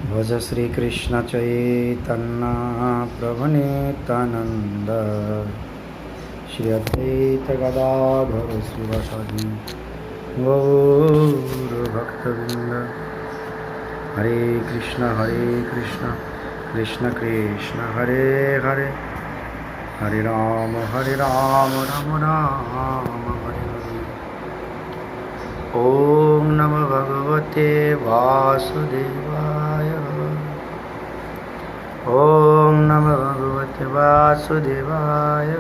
भज श्री कृष्ण चैतन्य प्रभु नित्यानंद श्री अद्वैत गदाधर शिवसदि गौर भक्तवृंद। हरे कृष्ण कृष्ण कृष्ण हरे हरे, हरे राम राम राम हरे हरे। ओम नमः भगवते वासुदेवाय। ओम नमः भगवते वासुदेवाय।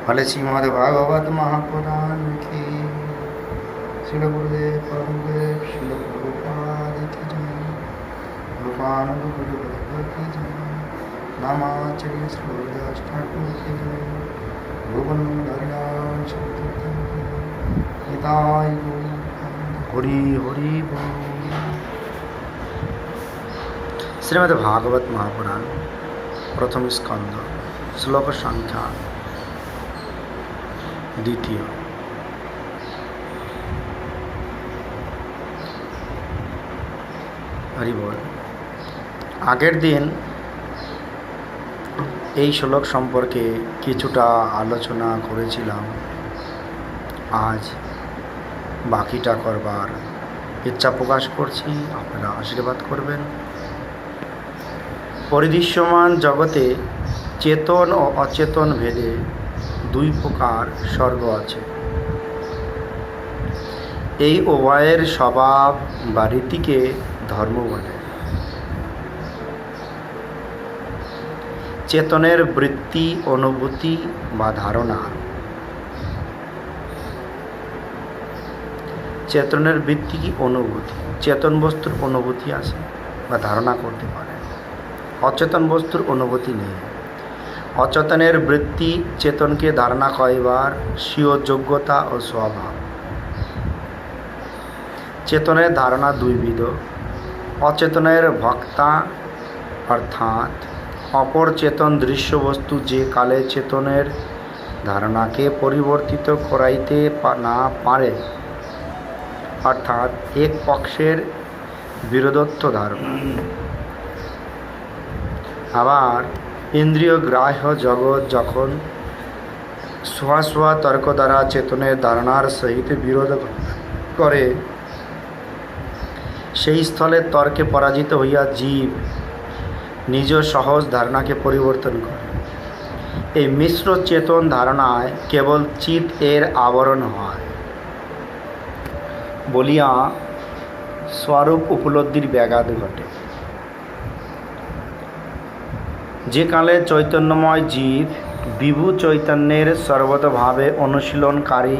भले श्रीमद् भागवत महापुराण की श्रील गुरुदेव परमदेव श्रील प्रभुपाद की जय। रूपानंद गुरुदेव की जय। नामाचार्य श्री गुरुदास ठाकुर की जय। भुवन हरिनाम संकीर्तन की निताय हरि हरि बोल। श्रीमद् भागवत महापुराण प्रथम स्कंद श्लोक संख्या द्वितीय। हरि बोल। আগের দিন এই শ্লোক সম্পর্কে কিছুটা আলোচনা করেছিলাম। আজ বাকিটা করবার ইচ্ছা প্রকাশ করছি, আপনারা আশীর্বাদ করবেন। পরিদৃশ্যমান জগতে চেতন ও অচেতন ভেদে দুই প্রকার স্বর্গ আছে। এই উভয়ের স্বভাব বা রীতিকে ধর্ম বলে। চেতনের বৃত্তি, অনুভূতি বা ধারণা। চেতনের বৃত্তি কি অনুভূতি, চেতন বস্তুর অনুভূতি আছে বা ধারণা করতে পারে। অচেতন বস্তুর অনুভূতি নেই। অচেতনের বৃত্তি চেতনকে ধারণা করিবার স্বীয় যোগ্যতা ও স্বভাব। চেতনের ধারণা দুইবিধ। অচেতনের ভক্তা অর্থাৎ অপর চেতন দৃশ্যবস্তু যে কালে চেতনের ধারণাকে পরিবর্তিত করাইতে না পারে, অর্থাৎ এক পক্ষের বিরোধত্ব ধারণা। আবার ইন্দ্রিয় গ্রাহ্য জগৎ যখন সোয়া তর্ক দ্বারা চেতনের ধারণার সহিত বিরোধ করে, সেই স্থলে তর্কে পরাজিত হইয়া জীব নিজ সহজ ধারণাকে পরিবর্তন করে। এই মিশ্র চেতন ধারণায় কেবল চিৎ এর আবরণ হয় বলিয়া স্বরূপ উপলব্ধির ব্যাঘাত ঘটে। যে কালে চৈতন্যময় জীব বিভু চৈতন্যের সর্বতভাবে অনুশীলনকারী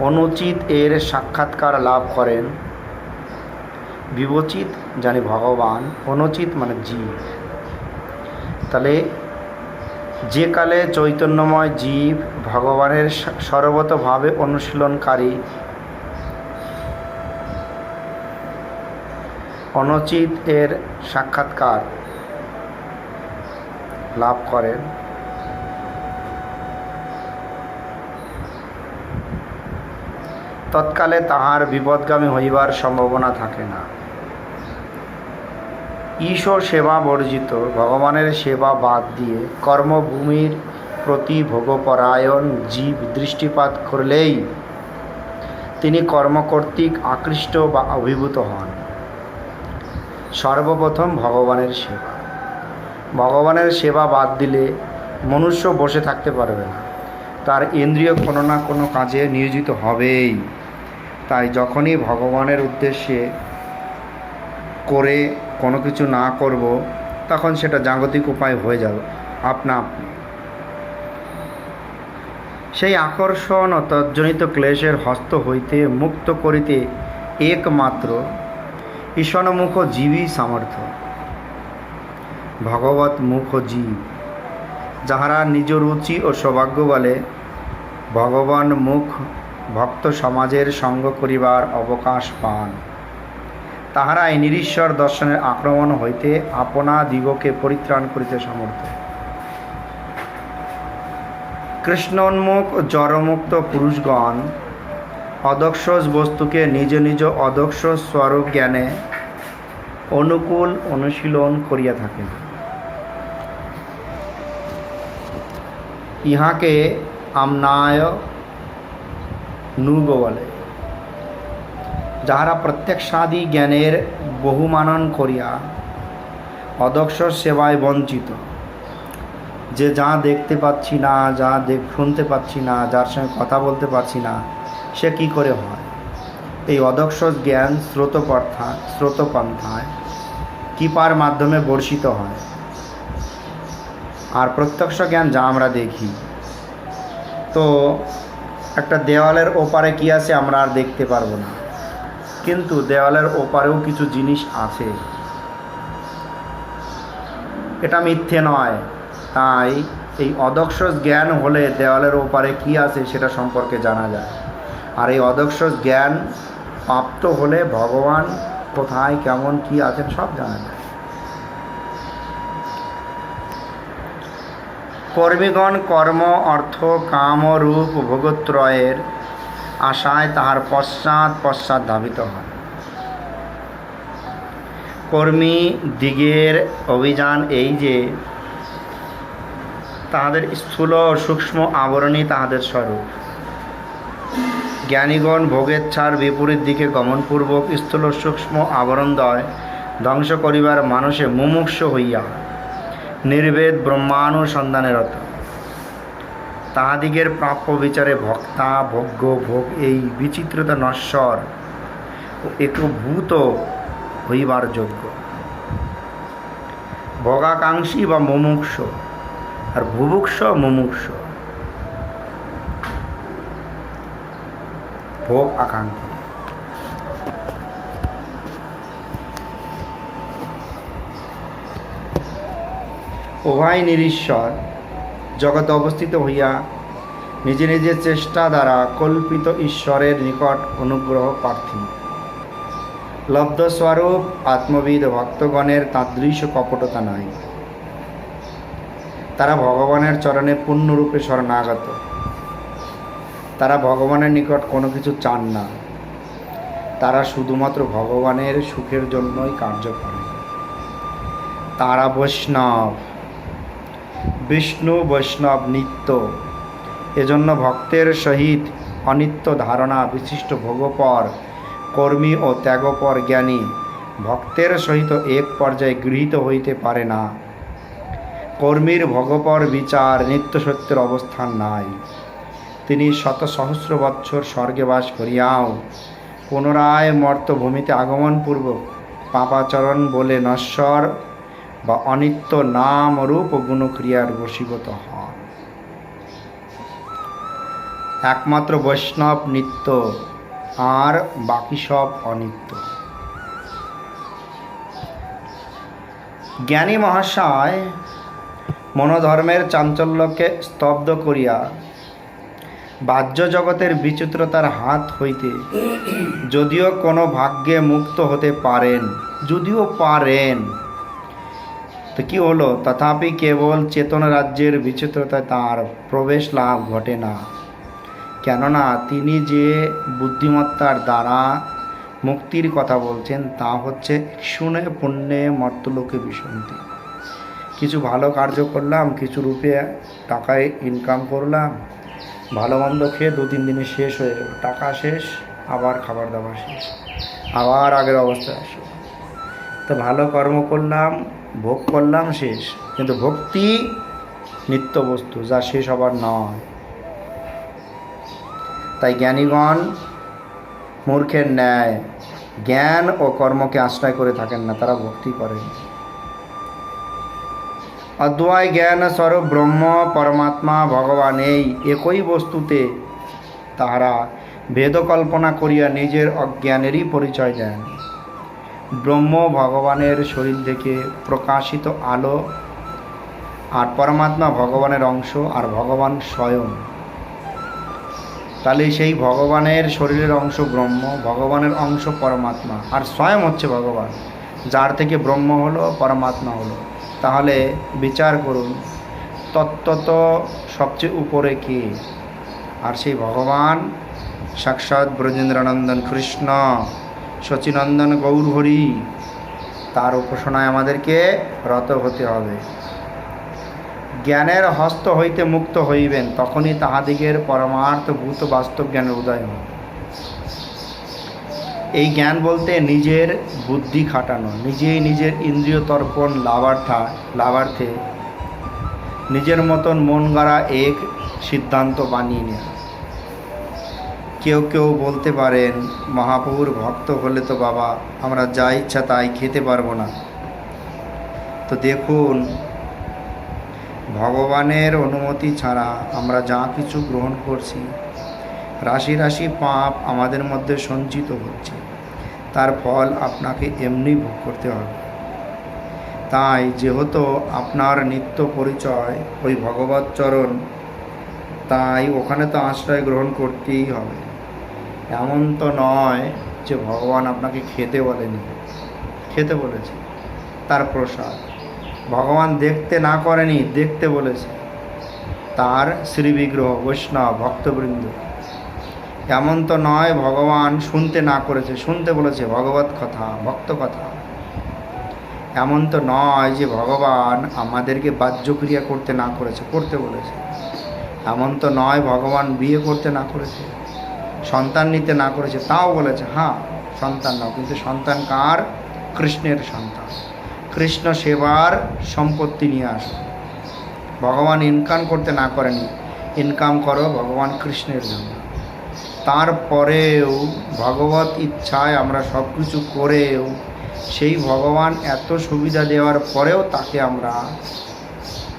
অনুচিত এর সাক্ষাৎকার লাভ করেন। বিবচিত জানি ভগবান, অনুচিত মানে জীব। তাহলে যে কালে চৈতন্যময় জীব ভগবানের সর্বতভাবে অনুশীলনকারী অনুচিত এর সাক্ষাৎকার লাভ করেন, তৎকালে তাহার বিপদগামী হইবার সম্ভাবনা থাকে না। ঈশ্বর সেবা বর্জিত, ভগবানের সেবা বাদ দিয়ে কর্মভূমির প্রতি ভোগপরায়ণ জীব দৃষ্টিপাত করলেই তিনি কর্ম কর্তৃক আকৃষ্ট বা অভিভূত হন। সর্বপ্রথম ভগবানের সেবা। ভগবানের সেবা বাদ দিলে মনুষ্য বসে থাকতে পারবে না, তার ইন্দ্রিয় কোনো না কোনো কাজে নিয়োজিত হবেই। তাই যখনই ভগবানের উদ্দেশ্যে করে কোনো কিছু না করব, তখন সেটা জাগতিক উপায় হয়ে যাবে আপনা আপনি। সেই আকর্ষণ ও তজ্জনিত ক্লেশের হস্ত হইতে মুক্ত করিতে একমাত্র ঈশানমুখ জীবই সামর্থ্য। ভগবত মুখ জীব, যাহারা নিজ রুচি ও সৌভাগ্য বলে ভগবান মুখ ভক্ত সমাজের সঙ্গ করিবার অবকাশ পান, তাহারাই নিরীশ্বর দর্শনের আক্রমণ হইতে আপনা দিগকে পরিত্রাণ করিতে সমর্থ। কৃষ্ণোন্মুখ জড়মুক্ত পুরুষগণ অদক্ষ বস্তুকে নিজ নিজ অদক্ষ স্বরূপ জ্ঞানে অনুকূল অনুশীলন করিয়া থাকেন। ইহাকে আমনায় নুগ বলে। যাহারা প্রত্যক্ষাদি জ্ঞানের বহুমানন করিয়া অদক্ষ সেবায় বঞ্চিত, যে যা দেখতে পাচ্ছি না, যা শুনতে পাচ্ছি না, যার সঙ্গে কথা বলতে পারছি না, সে কি করে হয়? এই অদক্ষ জ্ঞান স্রোতপন্থায় কৃপার মাধ্যমে বর্ষিত হয়। আর প্রত্যক্ষ জ্ঞান যা আমরা দেখি, তো একটা দেওয়ালের ওপারে কি আছে আমরা আর দেখতে পারবো না, কিন্তু দেওয়ালের ওপারেও কিছু জিনিস আছে, এটা মিথ্যে নয়। তাই এই অদক্ষ জ্ঞান হলে দেওয়ালের ওপারে কি আছে সেটা সম্পর্কে জানা যায়। আর এই অদক্ষ জ্ঞান প্রাপ্ত হলে ভগবান কোথায় কেমন কি আছেন সব জানা যায়। কর্মীগণ কর্ম অর্থ কাম রূপ ভোগত্রয়ের আশায় তাহার পশ্চাৎ ধাবিত হয়। কর্মী দিগের অভিযান এই যে তাহাদের স্থূল ও সূক্ষ্ম আবরণই তাহাদের স্বরূপ। জ্ঞানীগণ ভোগেচ্ছার বিপরীত দিকে গমনপূর্বক স্থূল সূক্ষ্ম আবরণদ্বয় ধ্বংস করিবার মানুষে মুমুক্ষু হইয়া নির্বেদ ব্রহ্মানুসন্ধানে রত। তাহাদিগের প্রাপ্য বিচারে ভক্তা ভোগ্য ভোগ এই বিচিত্রতা নশ্বর ও একভূত হইবার যোগ্য। ভোগাকাঙ্ক্ষী বা মুমুক্ষ, আর বুভুক্ষ মুমুক্ষ, ভোগ আকাঙ্ক্ষী। উভয় নিরীশ্বর জগতে অবস্থিত হইয়া নিজে নিজের চেষ্টা দ্বারা কল্পিত ঈশ্বরের নিকট অনুগ্রহ প্রার্থী। লব্ধস্বরূপ আত্মবিদ ভক্তগণের তাদৃশ কপটতা নাই। তারা ভগবানের চরণে পূর্ণরূপে শরণাগত। তারা ভগবানের নিকট কোনো কিছু চান না, তারা শুধুমাত্র ভগবানের সুখের জন্যই কার্য করে। তারা বৈষ্ণব, বিষ্ণু বৈষ্ণব নিত্য। এজন্য ভক্তের সহিত অনিত্য ধারণা বিশিষ্ট ভোগপর কর্মী ও ত্যাগপর জ্ঞানী ভক্তের সহিত এক পর্যায়ে গৃহীত হইতে পারে না। কর্মীর ভোগপর বিচার নিত্য সত্যের অবস্থান নাই। তিনি শত সহস্র বৎসর স্বর্গে বাস করিয়াও পুনরায় মর্তভূমিতে আগমনপূর্বক পাপাচরণ বলে নশ্বর বা অনিত্য নাম রূপ ও গুণক্রিয়ার বশীভূত হন। একমাত্র বৈষ্ণব নিত্য, আর বাকি সব অনিত্য। জ্ঞানী মহাশয় মনোধর্মের চাঞ্চল্যকে স্তব্ধ করিয়া বাহ্য জগতের বিচিত্রতার হাত হইতে যদিও কোনো ভাগ্যে মুক্ত হতে পারেন, যদিও পারেন, তো কি হলো, তথাপি কেবল চেতন রাজ্যের বিচিত্রতায় তার প্রবেশ লাভ ঘটে না। কেননা তিনি যে বুদ্ধিমত্তার দ্বারা মুক্তির কথা বলছেন তা হচ্ছে শুনে পুণ্যে মর্তলোকে বিসন্তি। কিছু ভালো কার্য করলাম, কিছু রূপে টাকায় ইনকাম করলাম, ভালো মন্দ খেয়ে 2-3 দিনে শেষ হয়ে গেল, টাকা শেষ, আবার খাবার দাবার শেষ, আবার আগের অবস্থায় আসে। তো ভালো কর্ম করলাম, ভোগ করলাম, শেষ। কিন্তু ভক্তি নিত্য বস্তু, যা শেষ হবার নয়। তাই জ্ঞানীগণ মূর্খের ন্যায় জ্ঞান ও কর্মকে আশ্রয় করে থাকেন না, তারা ভক্তি করেন। অদ্বয় জ্ঞান স্বরূপ ব্রহ্ম পরমাত্মা ভগবান এই একই বস্তুতে তাহারা ভেদ কল্পনা করিয়া নিজের অজ্ঞানেরই পরিচয় দেন। ব্রহ্ম ভগবানের শরীর থেকে প্রকাশিত আলো, আর পরমাত্মা ভগবানের অংশ, আর ভগবান স্বয়ং। তাহলে সেই ভগবানের শরীরের অংশ ব্রহ্ম, ভগবানের অংশ পরমাত্মা, আর স্বয়ং হচ্ছে ভগবান, যার থেকে ব্রহ্ম হলো, পরমাত্মা হলো। তাহলে বিচার করুন, তত্ত্বত সবচেয়ে উপরে কে? আর সেই ভগবান সাক্ষাৎ ব্রজেন্দ্রনন্দন কৃষ্ণ, শচীনন্দন গৌর হরি। তার উপাসনায় আমাদেরকে রত হতে হবে। জ্ঞানের হস্ত হইতে মুক্ত হইবেন, তখনই তাহাদিগের পরমার্থ ভূত বাস্তব জ্ঞানের উদয় হবে। এই জ্ঞান বলতে নিজের বুদ্ধি খাটানো, নিজেই নিজের ইন্দ্রিয় তর্পণ লাভার্থে নিজের মতন মন গড়া এক সিদ্ধান্ত বানিয়ে নেওয়া। কেউ কেউ বলতে পারেন, মহাপ্রভুর ভক্ত হলে তো বাবা আমরা যা ইচ্ছা তাই খেতে পারবো না। তো দেখুন, ভগবানের অনুমতি ছাড়া আমরা যা কিছু গ্রহণ করছি, রাশি রাশি পাপ আমাদের মধ্যে সঞ্চিত হচ্ছে, তার ফল আপনাকে এমনি ভোগ করতে হবে। তাই যেহেতু আপনার নিত্য পরিচয় ওই ভগবত চরণ, তাই ওখানে তো আশ্রয় গ্রহণ করতেই হবে। এমন তো নয় যে ভগবান আপনাকে খেতে বলেনি, খেতে বলেছে, তার প্রসাদ। ভগবান দেখতে না করেনি, দেখতে বলেছে, তার শ্রীবিগ্রহ বৈষ্ণব ভক্তবৃন্দ। এমন তো নয় ভগবান শুনতে না করেছে, শুনতে বলেছে ভগবত কথা, ভক্ত কথা। এমন তো নয় যে ভগবান আমাদেরকে বাহ্যক্রিয়া করতে না করেছে, করতে বলেছে। এমন তো নয় ভগবান বিয়ে করতে না করেছে, সন্তান নিতে না করেছে, তাও বলেছে হ্যাঁ সন্তান নাও, কিন্তু সন্তান কার? কৃষ্ণের সন্তান। কৃষ্ণ সেবার সম্পত্তি নিয়ে আসো। ভগবান ইনকাম করতে না করেনি, ইনকাম করো ভগবান কৃষ্ণের জন্য। তারপরেও ভগবত ইচ্ছায় আমরা সব কিছু করেও সেই ভগবান এত সুবিধা দেওয়ার পরেও তাকে আমরা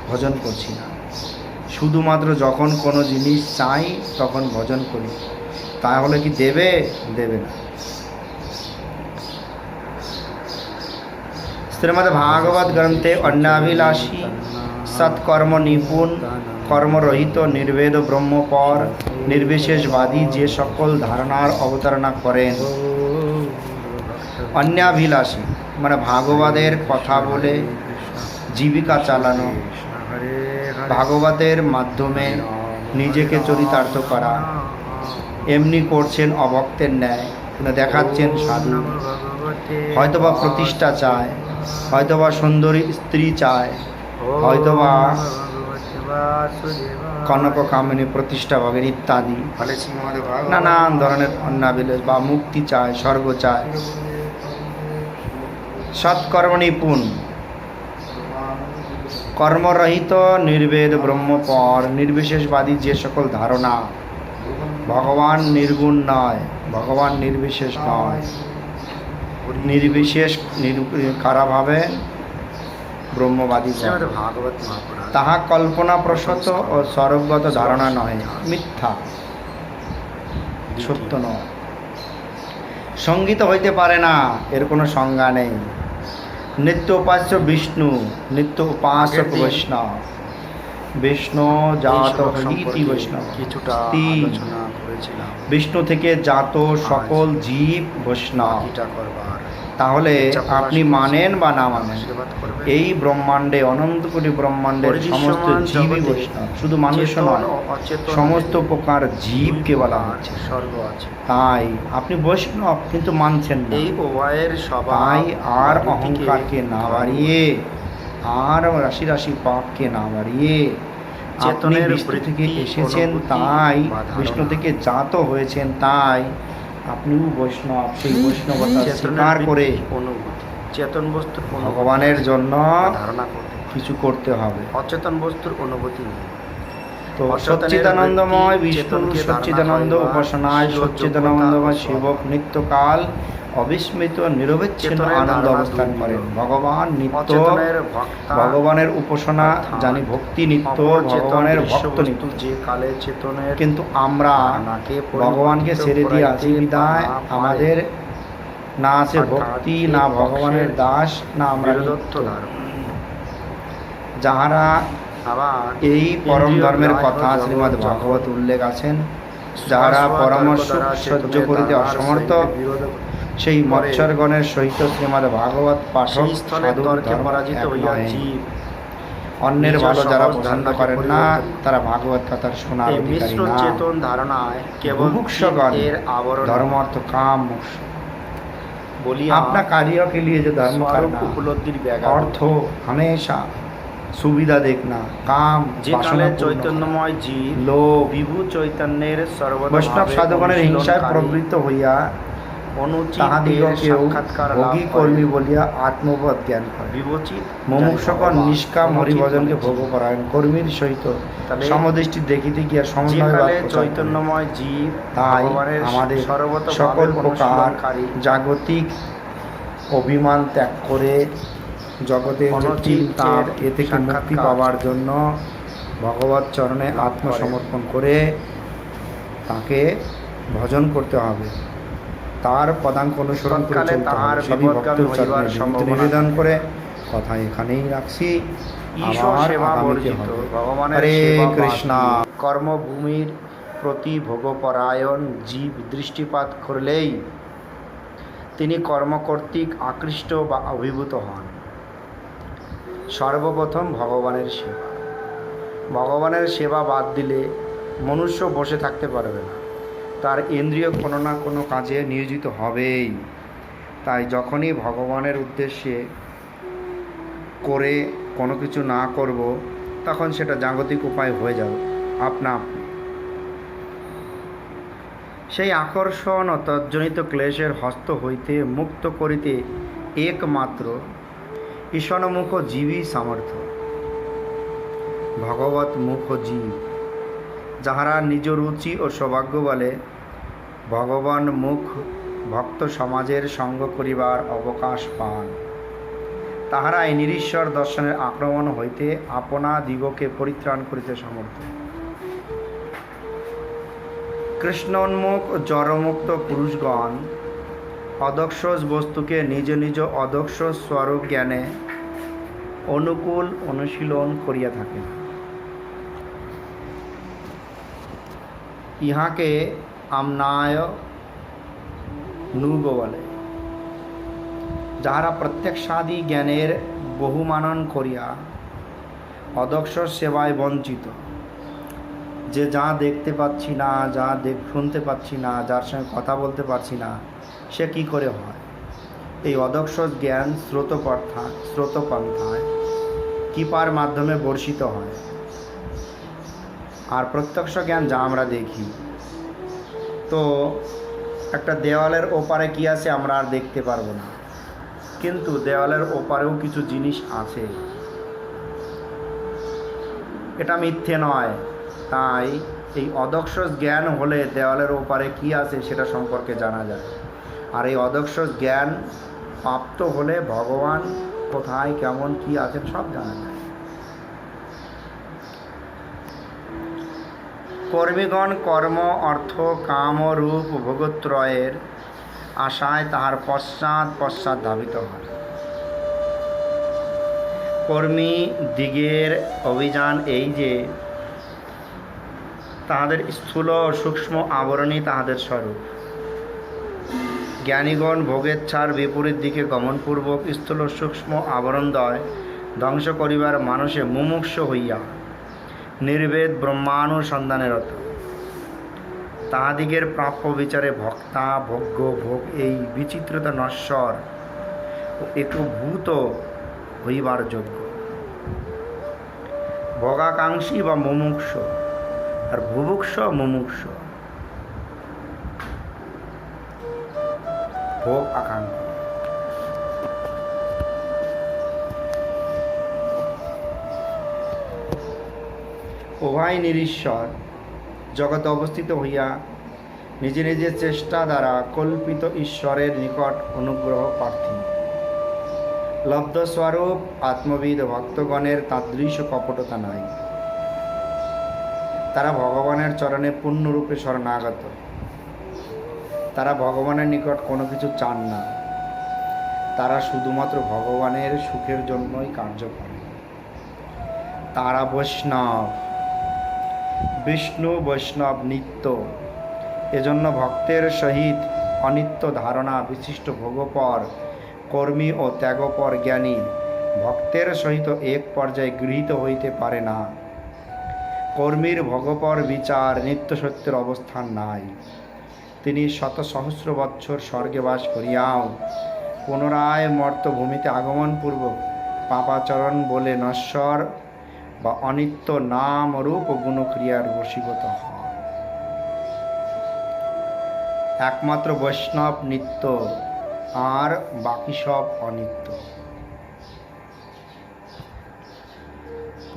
ভজন করছি না। শুধুমাত্র যখন কোনো জিনিস চাই তখন ভজন করি, তাহলে কি দেবে? দেবে না। শ্রীমদ্ ভাগবত গ্রন্থে অন্যাভিলাষী সৎকর্ম নিপুণ কর্মরহিত নির্বেদ ব্রহ্মপর নির্বিশেষবাদী যে সকল ধারণার অবতারণা করেন। অন্যাভিলাষী মানে ভাগবতের কথা বলে জীবিকা চালানো, ভাগবতের মাধ্যমে নিজেকে চরিতার্থ করা, এমনি করছেন অভক্তের ন্যায়, দেখাচ্ছেন সাধু। হয়তোবা প্রতিষ্ঠা চায়, হয়তোবা সুন্দরী স্ত্রী চায়, হয়তোবা কনক কামিনী প্রতিষ্ঠা ভগেন ইত্যাদি নানান ধরনের অন্যাভিলাষ, বা মুক্তি চায়, স্বর্গ চায়। সৎকর্ম নিপুণ, কর্মরহিত নির্বেদ ব্রহ্মপর নির্বিশেষবাদী যে সকল ধারণা, ভগবান নির্গুণ নয়, ভগবান নির্বিশেষ নয়। নির্বিশেষ কারা ভাবে? ব্রহ্মবাদী। তাহা কল্পনা প্রসূত ও স্বরূপগত ধারণা নয়, মিথ্যা, সত্য নয়। সঙ্গীত হইতে পারে না, এর কোনো সংজ্ঞা নেই। নিত্য উপাস্য বিষ্ণু, নিত্য উপাসক বৈষ্ণব। বিষ্ণু জাত হইতি বৈষ্ণব, কিছুটা আলোচনা করেছিলাম। বিষ্ণু থেকে জাত সকল জীব বৈষ্ণব। তাহলে আপনি মানেন বা না মানেন, এই ব্রহ্মাণ্ডে অনন্ত কোটি ব্রহ্মাণ্ডের সমস্ত জীবই বৈষ্ণব। শুধু মানুষ নয়, সমস্ত প্রকার জীবকে বলা হচ্ছে স্বর্গ আছে। তাই আপনি বৈষ্ণব কিন্তু মানছেন না। এই উভয়ের সবাই আর অহংকারকে না বাড়িয়ে, আর রাশি রাশি পাপকে না বাড়িয়ে, আপনি বিষ্ণু থেকে এসেছেন তাই, বিষ্ণু থেকে জাত হয়েছেন তাই আপনিও বৈষ্ণব। সেই বৈষ্ণবতা স্বীকার করে চেতন বস্তুর ভগবানের জন্য ধারণা কিছু করতে হবে। অচেতন বস্তুর অনুভূতি নেই। তো সচ্চিদানন্দময় বিষ্ণু, সচ্চিদানন্দ উপাসনায় সচ্চিদানন্দময় শিবক নিত্যকাল অবিস্মৃত নিরবচ্ছিন্ন আনন্দ অবস্থান করেন। ভগবান নিত্য, ভগবানের উপাসনা জানি ভক্তি নিত্য, ভগবানের ভক্ত নিত্য। যে কালে চেতনের, কিন্তু আমরা ভগবানকে ছেড়ে দিয়ে আছি বিদায় আমাদের না আছে ভক্তি, না ভগবানের দাস, না আমরা যাহারা এই পরম ধর্মের কথা শ্রীমদ্ ভাগবত উল্লেখ আছেন, যাহারা পরামর্শ সহ্য করিতে অসমর্থ, সেই মৎস্যগণের সহিত শ্রীমদ্ ভাগবত পাঠক সাধু পরাজিত হইয়া জীব। অন্যের ভালো যারা পছন্দ করেন না, তারা ভাগবত কথার শোনার অধিকারী না। চেতন ধারণায় কেবল মুমুক্ষুগণ ধর্ম অর্থ কাম মোক্ষ। बोलिए अपना कार्य के लिए जो धर्म करना उपलब्धिर ব্যাঘাত अर्थ हमेशा सुविधा देखना काम যেকালে চৈতন্যময় জীব लोभ বিভু চৈতন্যের সর্বদা वैष्णव साधुगणेर हिंसाय प्रवृत्त हইয়া তাহাদিগকেও ভোগী কর্মী বলিয়া আত্মবোধ জ্ঞান করে বিবচিত মুমুক্ষুগণ নিষ্কাম হরিভজনকে ভোগপরায়ণ কর্মীর সহিত সমদৃষ্টি দেখিতে গিয়া সমন্বয় যেকালে চৈতন্যময় জীব তাই আমাদের সকল প্রকার জাগতিক অভিমান ত্যাগ করে জগতের যে চিন্তার এ থেকে মুক্তি পাওয়ার জন্য ভগবত চরণে আত্মসমর্পণ করে তাকে ভজন করতে হবে, তার পদাঙ্ক অনুসরণ করে চলতে হবে। সবই ভক্তের চরণে নিবেদন করে কথা এখানেই রাখছি। আবার আগামীতে হবে। হরে কৃষ্ণ। কর্মভূমির প্রতি ভোগপরায়ণ জীব দৃষ্টিপাত করলেই তিনি কর্ম কর্তৃক আকৃষ্ট বা অভিভূত হন। সর্বপ্রথম ভগবানের সেবা। ভগবানের সেবা বাদ দিলে মনুষ্য বসে থাকতে পারবে না, তার ইন্দ্রিয় কোনো না কোনো কাজে নিয়োজিত হবেই। তাই যখনই ভগবানের উদ্দেশ্যে করে কোনো কিছু না করব, তখন সেটা জাগতিক উপায় হয়ে যাবে আপনা আপনি। সেই আকর্ষণ ও তজ্জনিত ক্লেশের হস্ত হইতে মুক্ত করিতে একমাত্র ঈশানমুখ জীবই সামর্থ্য। ভগবত মুখ জীব যাহারা নিজ রুচি ও সৌভাগ্য বলে ভগবান মুখ ভক্ত সমাজের সঙ্গ করিবার অবকাশ পান, তাহারা এই নিরীশ্বর দর্শনের আক্রমণ হইতে আপনা দিগকে পরিত্রাণ করিতে সমর্থ। কৃষ্ণোন্মুখ জড়মুক্ত পুরুষগণ অদক্ষ বস্তুকে নিজ নিজ অদক্ষ স্বরূপ জ্ঞানে অনুকূল অনুশীলন করিয়া থাকেন। ইহাকে আমনায় নুগ বলে। যাহারা প্রত্যক্ষাদি জ্ঞানের বহুমানন করিয়া অদক্ষ সেবায় বঞ্চিত, যে যা দেখতে পাচ্ছি না, যা শুনতে পাচ্ছি না, যার সঙ্গে কথা বলতে পারছি না, সে কি করে হয়? এই অদক্ষ জ্ঞান স্রোতপন্থায় কৃপার মাধ্যমে বর্ষিত হয়। আর প্রত্যক্ষ জ্ঞান যা আমরা দেখি, তো একটা দেওয়ালের ওপারে কি আছে আমরা আর দেখতে পারবো না, কিন্তু দেওয়ালের ওপারেও কিছু জিনিস আছে, এটা মিথ্যে নয়। তাই এই অদক্ষ জ্ঞান হলে দেওয়ালের ওপারে কি আছে সেটা সম্পর্কে জানা যায়। আর এই অদক্ষ জ্ঞান প্রাপ্ত হলে ভগবান কোথায় কেমন কি আছেন সব জানা যায়। কর্মীগণ কর্ম অর্থ কাম রূপ ভোগত্রয়ের আশায় তাহার পশ্চাৎ ধাবিত হয়। কর্মী দিগের অভিযান এই যে তাহাদের স্থূল ও সূক্ষ্ম আবরণই তাহাদের স্বরূপ। জ্ঞানীগণ ভোগেচ্ছার বিপরীত দিকে গমনপূর্বক স্থূল সূক্ষ্ম আবরণদ্বয় ধ্বংস করিবার মানুষে মুমুক্ষু হইয়া নির্বেদ ব্রহ্মানুসন্ধানেরত। তাহাদিগের প্রাপ্য বিচারে ভক্তা ভোগ্য ভোগ এই বিচিত্রতা নশ্বর ও একটু ভূত হইবার যোগ্য। ভোগাকাঙ্ক্ষী বা মুমুক্ষ আর ভুভুক্ষ মুমুক্ষ। ভোগ আকাঙ্ক্ষা উভয় নিরীশ্বর জগতে অবস্থিত হইয়া নিজে নিজের চেষ্টা দ্বারা কল্পিত ঈশ্বরের নিকট অনুগ্রহ প্রার্থী। লব্ধস্বরূপ আত্মবিদ ভক্তগণের তাদৃশ কপটতা নাই। তারা ভগবানের চরণে পূর্ণরূপে শরণাগত। তারা ভগবানের নিকট কোনো কিছু চান না, তারা শুধুমাত্র ভগবানের সুখের জন্যই কার্য করে। তারা বৈষ্ণব, বিষ্ণু বৈষ্ণব নিত্য। এজন্য ভক্তের সহিত অনিত্য ধারণা বিশিষ্ট ভোগপর কর্মী ও ত্যাগপর জ্ঞানী ভক্তের সহিত এক পর্যায়ে গৃহীত হইতে পারে না। কর্মীর ভোগপর বিচার নিত্য সত্যের অবস্থান নাই। তিনি শত সহস্র বৎসর স্বর্গে বাস করিয়াও পুনরায় মর্তভূমিতে আগমনপূর্বক পাপাচরণ বলে নশ্বর বা অনিত্য নাম রূপ ও গুণক্রিয়ার বশীভূত হয়। একমাত্র বৈষ্ণব নিত্য, আর বাকি সব অনিত্য।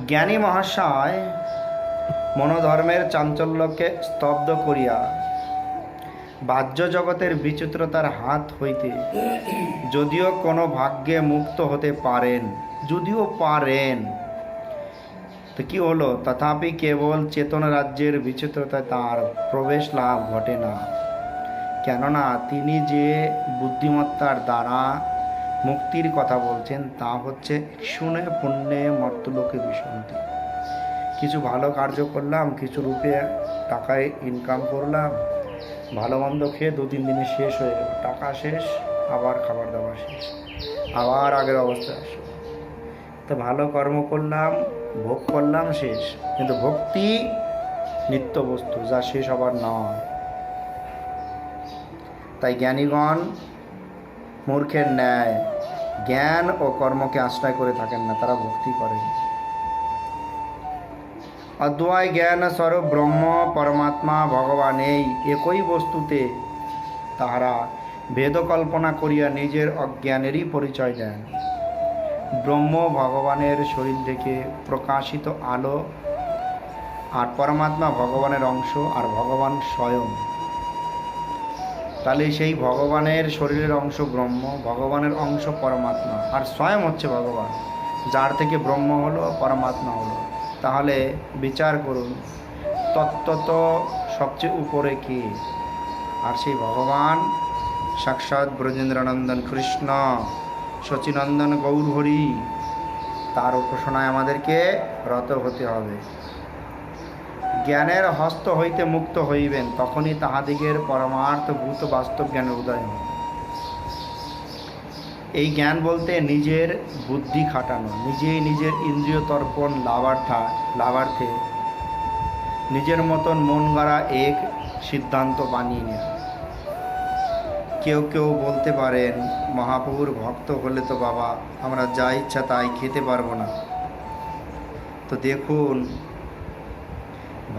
জ্ঞানী মহাশয় মনোধর্মের চাঞ্চল্যকে স্তব্ধ করিয়া বাহ্য জগতের বিচিত্রতার হাত হইতে যদিও কোনো ভাগ্যে মুক্ত হতে পারেন, যদিও পারেন, তো কি হলো, তথাপি কেবল চেতন রাজ্যের বিচিত্রতায় তার প্রবেশ লাভ ঘটে না। কেননা তিনি যে বুদ্ধিমত্তার দ্বারা মুক্তির কথা বলছেন তা হচ্ছে শুনে পুণ্যে মর্তলোকে বিসন্তি। কিছু ভালো কার্য করলাম, কিছু রূপে টাকায় ইনকাম করলাম, ভালো মন্দ খেয়ে 2-3 দিনে শেষ হয়ে গেল, টাকা শেষ, আবার খাবার দাবার শেষ, আবার আগের অবস্থায় আসলো। তো ভালো কর্ম করলাম, ভোগ করলাম, শেষ। কিন্তু ভক্তি নিত্য বস্তু, যা শেষ হবার নয়। তাই জ্ঞানীগণ মূর্খের ন্যায় জ্ঞান ও কর্মকে আশ্রয় করে থাকেন না, তারা ভক্তি করেন। অদ্বয় জ্ঞান স্বরূপ ব্রহ্ম পরমাত্মা ভগবান এই একই বস্তুতে তাহারা ভেদ কল্পনা করিয়া নিজের অজ্ঞানেরই পরিচয় দেন। ব্রহ্ম ভগবানের শরীর থেকে প্রকাশিত আলো, আর পরমাত্মা ভগবানের অংশ, আর ভগবান স্বয়ং। তাহলে সেই ভগবানের শরীরের অংশ ব্রহ্ম, ভগবানের অংশ পরমাত্মা, আর স্বয়ং হচ্ছে ভগবান, যার থেকে ব্রহ্ম হলো, পরমাত্মা হলো। তাহলে বিচার করুন, তত্ত্বত সবচেয়ে উপরে কে? আর সেই ভগবান সাক্ষাৎ ব্রজেন্দ্রনন্দন কৃষ্ণ, শচীনন্দন গৌরহরি। তার উপাসনায় আমাদেরকে রত হতে হবে। জ্ঞানের হস্ত হইতে মুক্ত হইবেন, তখনই তাহাদিগের পরমার্থভূত বাস্তব জ্ঞানের উদয় হবে। এই জ্ঞান বলতে নিজের বুদ্ধি খাটানো, নিজেই নিজের ইন্দ্রিয় তর্পণ লাভার্থে নিজের মতন মন গড়া এক সিদ্ধান্ত বানিয়ে নেয়। কেউ কেউ বলতে পারেন, মহাপ্রভুর ভক্ত হলে তো বাবা আমরা যা ইচ্ছা তাই খেতে পারবো না। তো দেখুন,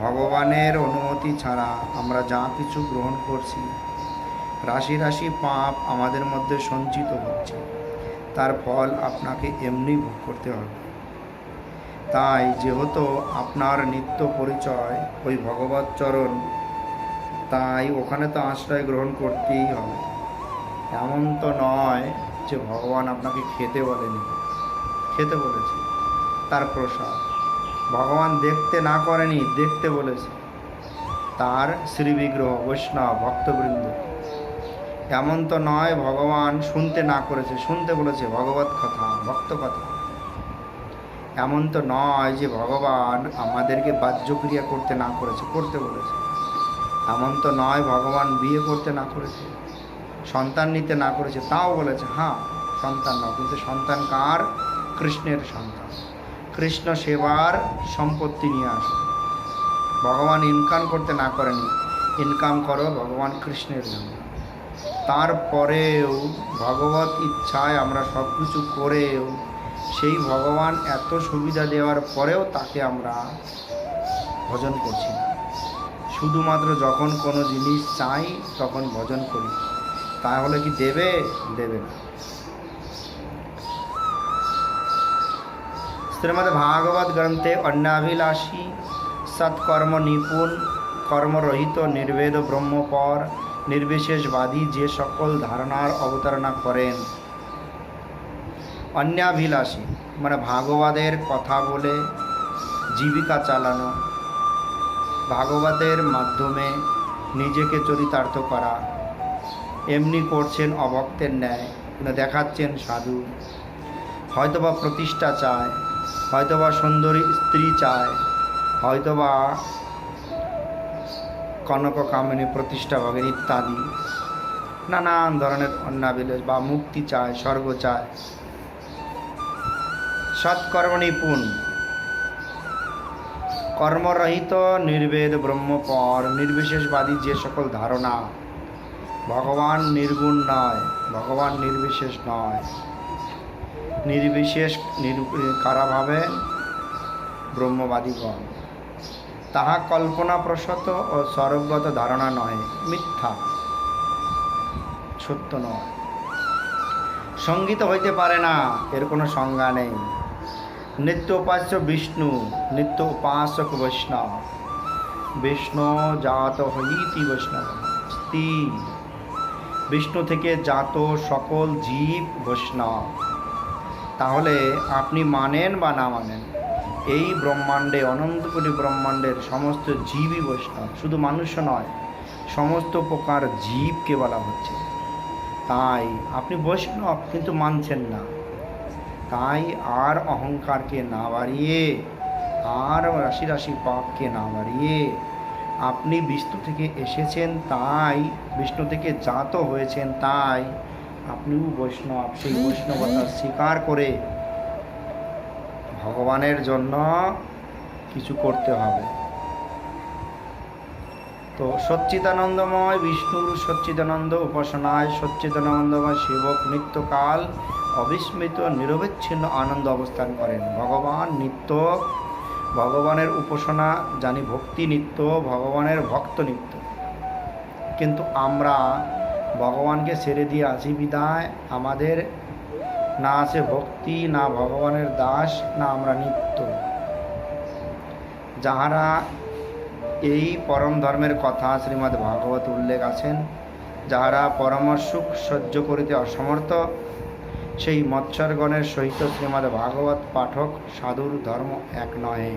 ভগবানের অনুমতি ছাড়া আমরা যা কিছু গ্রহণ করছি, রাশি রাশি পাপ আমাদের মধ্যে সঞ্চিত হচ্ছে, তার ফল আপনাকে এমনি ভোগ করতে হবে। তাই যেহেতু আপনার নিত্য পরিচয় ওই ভগবৎ চরণ, তাই ওখানে তো আশ্রয় গ্রহণ করতেই হবে। এমন তো নয় যে ভগবান আপনাকে খেতে বলেনি, খেতে বলেছে, তার প্রসাদ। ভগবান দেখতে না করেনি, দেখতে বলেছে, তার শ্রীবিগ্রহ, বৈষ্ণব ভক্তবৃন্দ। এমন তো নয় ভগবান শুনতে না করেছে, শুনতে বলেছে ভগবত কথা, ভক্ত কথা। এমন তো নয় যে ভগবান আমাদেরকে বাহ্যক্রিয়া করতে না করেছে, করতে বলেছে। এমন তো নয় ভগবান বিয়ে করতে না করেছে, সন্তান নিতে না করেছে, তাও বলেছে হ্যাঁ সন্তান নাও, কিন্তু সন্তান কার? কৃষ্ণের সন্তান। কৃষ্ণ সেবার সম্পত্তি নিয়ে আসো। ভগবান ইনকাম করতে না করেনি, ইনকাম করো ভগবান কৃষ্ণের জন্য। তারপরেও ভগবত ইচ্ছায় আমরা সব কিছু করেও সেই ভগবান এত সুবিধা দেওয়ার পরেও তাকে আমরা ভজন করছি না। শুধুমাত্র যখন কোনো জিনিস চাই তখন ভজন করি, তাহলে কি দেবে? দেবে না। শ্রীমদ্ ভাগবত গ্রন্থে অন্যাভিলাষী সৎকর্ম নিপুণ কর্মরহিত নির্বেদ ব্রহ্মপর নির্বিশেষবাদী যে সকল ধারণার অবতারণা করেন। অন্যাভিলাষী মানে ভাগবতের কথা বলে জীবিকা চালানো, ভাগবতের মাধ্যমে নিজেকে চরিতার্থ করা, এমনি করছেন অভক্তের ন্যায়, কিন্তু দেখাচ্ছেন সাধু। হয়তোবা প্রতিষ্ঠা চায়, হয়তোবা সুন্দরী স্ত্রী চায়, হয়তোবা কনক কামিনী প্রতিষ্ঠা ভগেন ইত্যাদি নানান ধরনের অন্যাভিলাষ, বা মুক্তি চায়, স্বর্গ চায়। সৎকর্ম নিপুণ কর্মরহিত নির্বেদ ব্রহ্মপর নির্বিশেষবাদী যে সকল ধারণা ভগবান নির্গুণ নয়, ভগবান নির্বিশেষ নয়। নির্বিশেষ কারা ভাবেন? ব্রহ্মবাদীগণ। তাহা কল্পনাপ্রসূত ও স্বরূপগত ধারণা নয়, মিথ্যা, সত্য নয়। সঙ্গীত হইতে পারে না, এর কোনো সংজ্ঞা নেই। নিত্য উপাস্য বিষ্ণু, নিত্য উপাসক বৈষ্ণব। বিষ্ণু জাত হইতি বৈষ্ণব, বিষ্ণু থেকে জাত সকল জীব বৈষ্ণব। তাহলে আপনি মানেন বা না মানেন, এই ব্রহ্মাণ্ডে, অনন্ত কোটি ব্রহ্মাণ্ডের সমস্ত জীবই বৈষ্ণব। শুধু মানুষ নয়, সমস্ত প্রকার জীবকে বলা হচ্ছে। তাই আপনি বৈষ্ণব, কিন্তু মানছেন না। তাই আর অহংকারকে না বাড়িয়ে, আর রাশি রাশি পাপকে না বাড়িয়ে, আপনি বিষ্ণু থেকে এসেছেন, তাই বিষ্ণু থেকে জাত হয়েছেন, তাই আপনিও বৈষ্ণব। সেই বৈষ্ণবতা স্বীকার করে ভগবানের জন্য কিছু করতে হবে। তো সচ্চিদানন্দময় বিষ্ণুর সচ্চিদানন্দ উপাসনায় সচ্চিদানন্দময় শিবক নিত্যকাল অবিস্মৃত নিরবচ্ছিন্ন আনন্দ অবস্থান করেন। ভগবান নিত্য, ভগবানের উপাসনা জানি ভক্তি নিত্য, ভগবানের ভক্ত নিত্য। কিন্তু আমরা ভগবানকে ছেড়ে দিয়ে আছি বিদায় আমাদের না আছে ভক্তি, না ভগবানের দাস, না আমরা নিত্য। যাহারা এই পরম ধর্মের কথা শ্রীমদ্ ভাগবত উল্লেখ আছেন, যাহারা পরম সুখ সহ্য করিতে অসমর্থ, সেই মৎসরগণের সহিত শ্রীমদ্ ভাগবত পাঠক সাধুর ধর্ম এক নহে।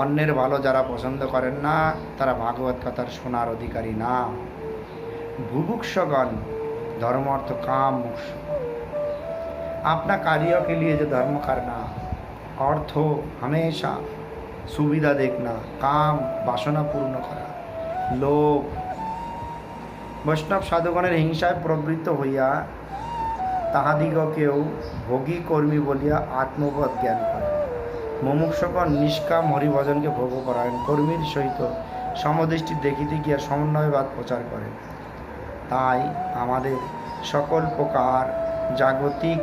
অন্যের ভালো যারা পছন্দ করেন না, তারা ভাগবত কথার শোনার অধিকারী না। बुभुक्षगण धर्म अर्थ काम मोक्ष। अपना कार्य के लिए जो धर्म करना, अर्थ हो हमेशा सुविधा देखना, काम वासना पूर्ण करा, लोभ। वैष्णव साधुगणेर हिंसाय प्रवृत्त हইয়া তাহাদিগকেও ভোগী কর্মী বলিয়া আত্মবোধ জ্ঞান করে। মুমুক্ষুগণ নিষ্কাম হরিভজনকে ভোগ করায়ন কর্মীর সহিত সমদৃষ্টি দেখিতে গিয়া সমন্বয়বাদ প্রচার করেন। তাই আমাদের সকল প্রকার জাগতিক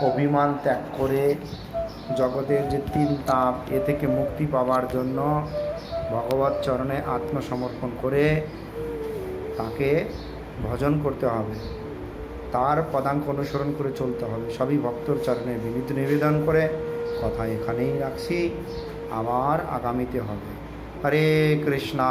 অভিমান ত্যাগ করে জগতের যে তিন তাপ, এ থেকে মুক্তি পাওয়ার জন্য ভগবত চরণে আত্মসমর্পণ করে তাকে ভজন করতে হবে, তার পদাঙ্ক অনুসরণ করে চলতে হবে। সবই ভক্তর চরণে বিনীত নিবেদন করে কথা এখানেই রাখছি, আবার আগামীতে হবে। হরে কৃষ্ণা।